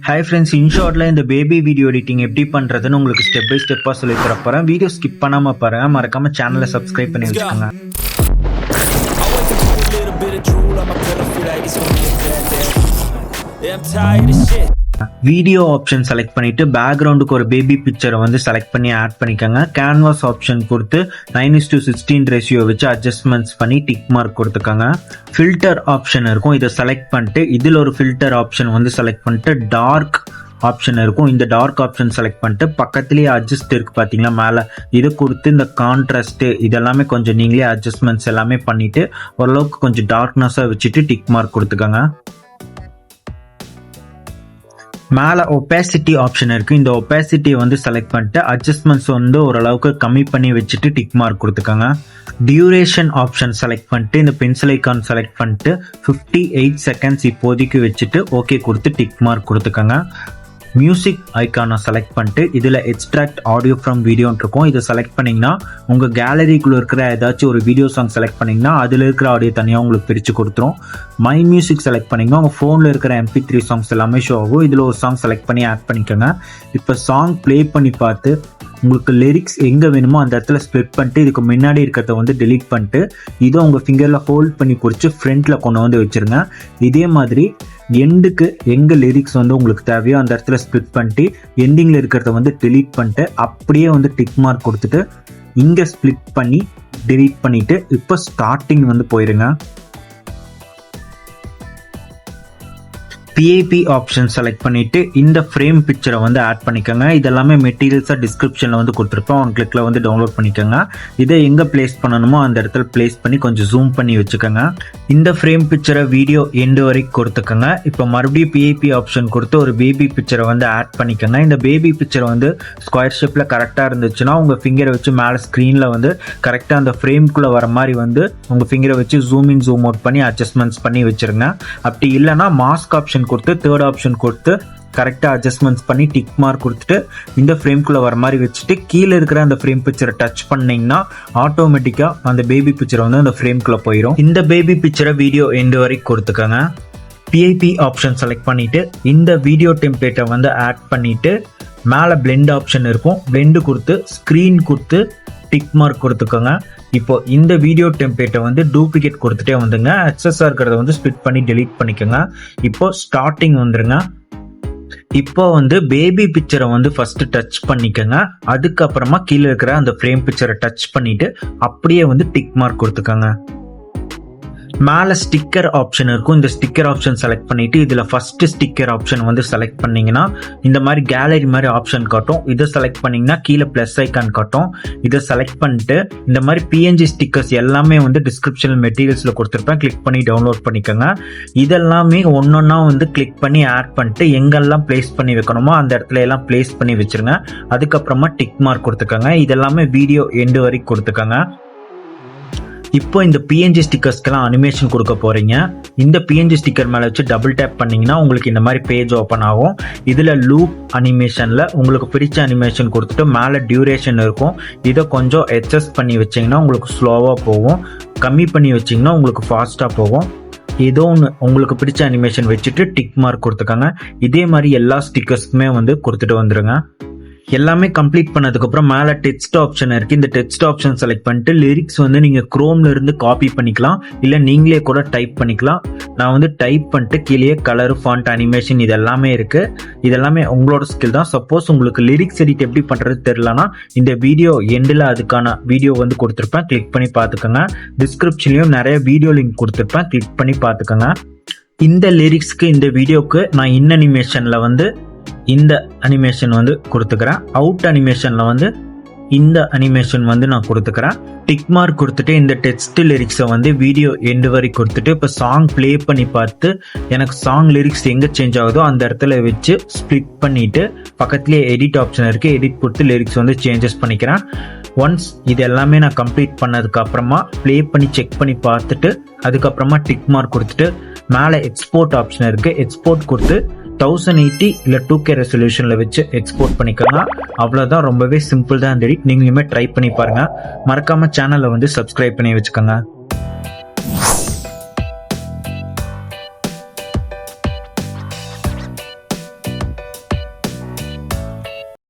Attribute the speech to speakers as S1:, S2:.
S1: Hi friends, இன்ஷார்ட்ல இந்த baby video editing எப்படி பண்றதுன்னு உங்களுக்கு ஸ்டெப் பை ஸ்டெப்பா சொல்லி தரப்போறேன். வீடியோ ஸ்கிப் பண்ணாம பாருங்க, மறக்காம சேனலை சப்ஸ்கிரைப் பண்ணி வச்சுக்கோங்க. வீடியோ ஆப்ஷன் செலக்ட் பண்ணிட்டு பேக்ரவுண்டுக்கு ஒரு பேபி பிக்சரை வந்து செலக்ட் பண்ணி ஆட் பண்ணிக்கோங்க. கேன்வாஸ் ஆப்ஷன் கொடுத்து 9:16 ரேஷியோ வச்சு அட்ஜஸ்ட்மெண்ட்ஸ் பண்ணி டிக் மார்க் கொடுத்துக்கோங்க. ஃபில்டர் ஆப்ஷன் இருக்கும், இதை செலக்ட் பண்ணிட்டு இதில் ஒரு ஃபில்டர் ஆப்ஷன் வந்து செலக்ட் பண்ணிட்டு டார்க் ஆப்ஷன் இருக்கும், இந்த டார்க் ஆப்ஷன் செலக்ட் பண்ணிட்டு பக்கத்துலேயே அட்ஜஸ்ட் இருக்கு பார்த்தீங்களா மேலே, இதை கொடுத்து இந்த கான்ட்ராஸ்ட் இதெல்லாமே கொஞ்சம் நீங்களே அட்ஜஸ்ட்மெண்ட்ஸ் எல்லாமே பண்ணிட்டு ஓரளவுக்கு கொஞ்சம் டார்க்னஸாக வச்சுட்டு டிக் மார்க் கொடுத்துக்கோங்க. மேலே ஒப்பாசிட்டி ஆப்ஷன் இருக்கு, இந்த ஒப்பாசிட்டியை வந்து செலக்ட் பண்ணிட்டு அட்ஜஸ்ட்மெண்ட்ஸ் வந்து ஓரளவுக்கு கம்மி பண்ணி வச்சுட்டு டிக் மார்க் கொடுத்துக்கோங்க. டியூரேஷன் ஆப்ஷன் செலக்ட் பண்ணிட்டு இந்த பென்சில் ஐக்கான் செலக்ட் பண்ணிட்டு 58 செகண்ட்ஸ் இப்போதைக்கு வச்சுட்டு ஓகே கொடுத்து டிக் மார்க் கொடுத்துக்கோங்க. மியூசிக் ஐக்கானை செலக்ட் பண்ணிட்டு இதில் எக்ஸ்ட்ராக்ட் ஆடியோ ஃப்ரம் வீடியோன்னு இருக்கும், இதை செலக்ட் பண்ணிங்கன்னா உங்கள் கேலரிக்குள்ளே இருக்கிற ஏதாச்சும் ஒரு வீடியோ சாங் செலக்ட் பண்ணிங்கன்னா அதில் இருக்கிற ஆடியோ தனியாக உங்களுக்கு பிரித்து கொடுத்துரும். மை மியூசிக் செலக்ட் பண்ணிங்கன்னா உங்கள் ஃபோனில் இருக்கிற MP3 சாங்ஸ் எல்லாமே ஷோ ஆகும், இதில் ஒரு சாங் செலக்ட் பண்ணி ஆட் பண்ணிக்கோங்க. இப்போ சாங் ப்ளே பண்ணி பார்த்து உங்களுக்கு லிரிக்ஸ் எங்கே வேணுமோ அந்த இடத்துல ஸ்ப்ளிட் பண்ணிட்டு இதுக்கு முன்னாடி இருக்கிறத வந்து டெலீட் பண்ணிட்டு இதை உங்கள் ஃபிங்கரில் ஹோல்ட் பண்ணி பிடிச்சி ஃப்ரண்ட்டில் கொண்டு வந்து வச்சுருங்க. இதே மாதிரி எண்டுக்கு எங்கே லிரிக்ஸ் வந்து உங்களுக்கு தேவையோ அந்த இடத்துல ஸ்ப்ளிட் பண்ணிட்டு எண்டிங்கில் இருக்கிறத வந்து டெலீட் பண்ணிட்டு அப்படியே வந்து டிக் மார்க் கொடுத்துட்டு இங்கே ஸ்ப்ளிட் பண்ணி டெலீட் பண்ணிவிட்டு இப்போ ஸ்டார்டிங் வந்து போயிருங்க. PIP ஆப்ஷன் செலக்ட் பண்ணிட்டு இந்த ஃப்ரேம் பிக்சரை வந்து ஆட் பண்ணிக்கோங்க. இதெல்லாமே மெட்டீரியல்ஸாக டிஸ்கிரிப்ஷனில் வந்து கொடுத்துருப்போம், ஒன் கிளிக்கில் வந்து டவுன்லோட் பண்ணிக்கோங்க. இதை எங்கே பிளேஸ் பண்ணணுமோ அந்த இடத்துல பிளேஸ் பண்ணி கொஞ்சம் ஜூம் பண்ணி வச்சுக்கோங்க. இந்த ஃப்ரேம் பிக்சரை வீடியோ எண்டு வரைக்கும் கொடுத்துக்கோங்க. இப்போ மறுபடியும் PIP ஆப்ஷன் கொடுத்து ஒரு பேபி பிக்சரை வந்து ஆட் பண்ணிக்கோங்க. இந்த பேபி பிக்சரை வந்து ஸ்கொயர் ஷேப்பில் கரெக்டாக இருந்துச்சுன்னா உங்கள் ஃபிங்கரை வச்சு மேலே ஸ்க்ரீனில் வந்து கரெக்டாக அந்த ஃப்ரேம்குள்ளே வர மாதிரி வந்து உங்கள் ஃபிங்கரை வச்சு ஜூம் இன் ஜூம் அவுட் பண்ணி அட்ஜஸ்ட்மெண்ட்ஸ் பண்ணி வச்சுருங்க. அப்படி இல்லைனா மாஸ்க் ஆப்ஷன் கொடுத்து தேர்ட் ஆப்ஷன் கொடுத்து கரெக்டாக அட்ஜஸ்ட்மெண்ட்ஸ் பண்ணி டிக் மார்க் கொடுத்துட்டு இந்த ஃப்ரேம்குள்ளே வர மாதிரி வச்சுட்டு கீழே இருக்கிற அந்த ஃப்ரேம் பிக்சரை டச் பண்ணிங்கன்னா ஆட்டோமேட்டிக்காக அந்த பேபி பிக்சரை வந்து அந்த ஃப்ரேம்குள்ளே போயிடும். இந்த பேபி பிக்சரை வீடியோ எண்டு வரைக்கும் கொடுத்துக்கோங்க. PIP ஆப்ஷன் செலக்ட் பண்ணிவிட்டு இந்த வீடியோ டெம்ப்ளேட்டை வந்து ஆட் பண்ணிவிட்டு மேலே பிளெண்ட் ஆப்ஷன் இருக்கும், பிளெண்டு கொடுத்து ஸ்க்ரீன் கொடுத்து டிக் மார்க் கொடுத்துக்கோங்க. இப்போ இந்த வீடியோ டெம்ப்ளேட்டை வந்து டூப்ளிகேட் கொடுத்துட்டே வந்துங்க, எக்ஸஸாக இருக்கிறத வந்து ஸ்பிட் பண்ணி டெலீட் பண்ணிக்கோங்க. இப்போ ஸ்டார்டிங் வந்துருங்க. இப்போ வந்து பேபி பிக்சரை வந்து ஃபர்ஸ்ட் டச் பண்ணிக்கோங்க, அதுக்கப்புறமா கீழே இருக்கிற அந்த ஃப்ரேம் பிக்சரை டச் பண்ணிட்டு அப்படியே வந்து டிக் மார்க் கொடுத்துக்கோங்க. மேலே ஸ்டிக்கர் ஆப்ஷன் இருக்கும், இந்த ஸ்டிக்கர் ஆப்ஷன் செலக்ட் பண்ணிட்டு இதில் ஃபர்ஸ்ட் ஸ்டிக்கர் ஆப்ஷன் வந்து செலக்ட் பண்ணிங்கன்னா இந்த மாதிரி கேலரி மாதிரி ஆப்ஷன் காட்டும், இதை செலக்ட் பண்ணிங்கன்னா கீழே ப்ளஸ் ஐக்கான் காட்டும். இதை செலக்ட் பண்ணிட்டு இந்த மாதிரி PNG ஸ்டிக்கர்ஸ் எல்லாமே வந்து டிஸ்கிரிப்ஷனல் மெட்டீரியல்ஸில் கொடுத்துருப்பேன், கிளிக் பண்ணி டவுன்லோட் பண்ணிக்கோங்க. இதெல்லாமே ஒன்றொன்னா வந்து கிளிக் பண்ணி ஆட் பண்ணிட்டு எங்கெல்லாம் பிளேஸ் பண்ணி வைக்கணுமோ அந்த இடத்துல எல்லாம் பிளேஸ் பண்ணி வச்சுருங்க. அதுக்கப்புறமா டிக் மார்க் கொடுத்துக்கோங்க. இதெல்லாமே வீடியோ எண்டு வரைக்கும் கொடுத்துக்கோங்க. இப்போ இந்த PNG ஸ்டிக்கர்ஸ்க்கெல்லாம் அனிமேஷன் கொடுக்க போறீங்க. இந்த PNG ஸ்டிக்கர் மேலே வச்சு டபுள் டேப் பண்ணீங்கன்னா உங்களுக்கு இந்த மாதிரி பேஜ் ஓப்பன் ஆகும். இதில் லூப் அனிமேஷனில் உங்களுக்கு பிடிச்ச அனிமேஷன் கொடுத்துட்டு மேலே டியூரேஷன் இருக்கும், இதை கொஞ்சம் அட்ஜஸ்ட் பண்ணி வச்சிங்கன்னா உங்களுக்கு ஸ்லோவாக போகும், கம்மி பண்ணி வச்சிங்கன்னா உங்களுக்கு ஃபாஸ்ட்டாக போகும். ஏதோ ஒன்று உங்களுக்கு பிடிச்ச அனிமேஷன் வச்சுட்டு டிக் மார்க் கொடுத்துக்காங்க. இதே மாதிரி எல்லா ஸ்டிக்கர்ஸ்க்குமே வந்து கொடுத்துட்டு வந்துடுங்க. எல்லாமே கம்ப்ளீட் பண்ணதுக்கப்புறம் மேலே டெக்ஸ்ட் ஆப்ஷன் இருக்குது, இந்த டெக்ஸ்ட் ஆப்ஷன் செலக்ட் பண்ணிட்டு லிரிக்ஸ் வந்து நீங்கள் குரோம்ல இருந்து காப்பி பண்ணிக்கலாம், இல்லை நீங்களே கூட டைப் பண்ணிக்கலாம். நான் வந்து டைப் பண்ணிட்டு கீழே கலர், ஃபாண்ட், அனிமேஷன் இது எல்லாமே இருக்குது. இதெல்லாமே உங்களோட ஸ்கில் தான். சப்போஸ் உங்களுக்கு லிரிக்ஸ் எடிட் எப்படி பண்ணுறது தெரியலனா இந்த வீடியோ எண்டில் அதுக்கான வீடியோ வந்து கொடுத்துருப்பேன், கிளிக் பண்ணி பார்த்துக்கோங்க. டிஸ்கிரிப்ஷன்லையும் நிறைய வீடியோ லிங்க் கொடுத்துருப்பேன், கிளிக் பண்ணி பார்த்துக்கோங்க. இந்த லிரிக்ஸ்க்கு இந்த வீடியோக்கு நான் இன் அனிமேஷனில் வந்து இந்த அனிமேஷன் வந்து கொடுத்துக்கிறேன், அவுட் அனிமேஷனில் வந்து இந்த அனிமேஷன் வந்து நான் கொடுத்துக்கிறேன். டிக் மார்க் கொடுத்துட்டு இந்த டெக்ஸ்ட் லிரிக்ஸை வந்து வீடியோ எண்டு வரை கொடுத்துட்டு இப்போ சாங் ப்ளே பண்ணி பார்த்து எனக்கு சாங் லிரிக்ஸ் எங்கே சேஞ்ச் ஆகுதோ அந்த இடத்துல வச்சு ஸ்ப்ளிட் பண்ணிட்டு பக்கத்துலேயே எடிட் ஆப்ஷன் இருக்குது, எடிட் கொடுத்து லிரிக்ஸ் வந்து சேஞ்சஸ் பண்ணிக்கிறேன். ஒன்ஸ் இது எல்லாமே நான் கம்ப்ளீட் பண்ணதுக்கு அப்புறமா ப்ளே பண்ணி செக் பண்ணி பார்த்துட்டு அதுக்கப்புறமா டிக் மார்க் கொடுத்துட்டு மேலே எக்ஸ்போர்ட் ஆப்ஷன் இருக்குது, எக்ஸ்போர்ட் கொடுத்து 1080 இல்லை 2K ரெசல்யூஷனில் வச்சு எக்ஸ்போர்ட் பண்ணிக்கோங்க. அவ்வளோதான், ரொம்பவே சிம்பிள் தான். நீங்களுமே ட்ரை பண்ணி பாருங்கள். மறக்காமல் சேனலை வந்து சப்ஸ்கிரைப் பண்ணி வச்சுக்கோங்க.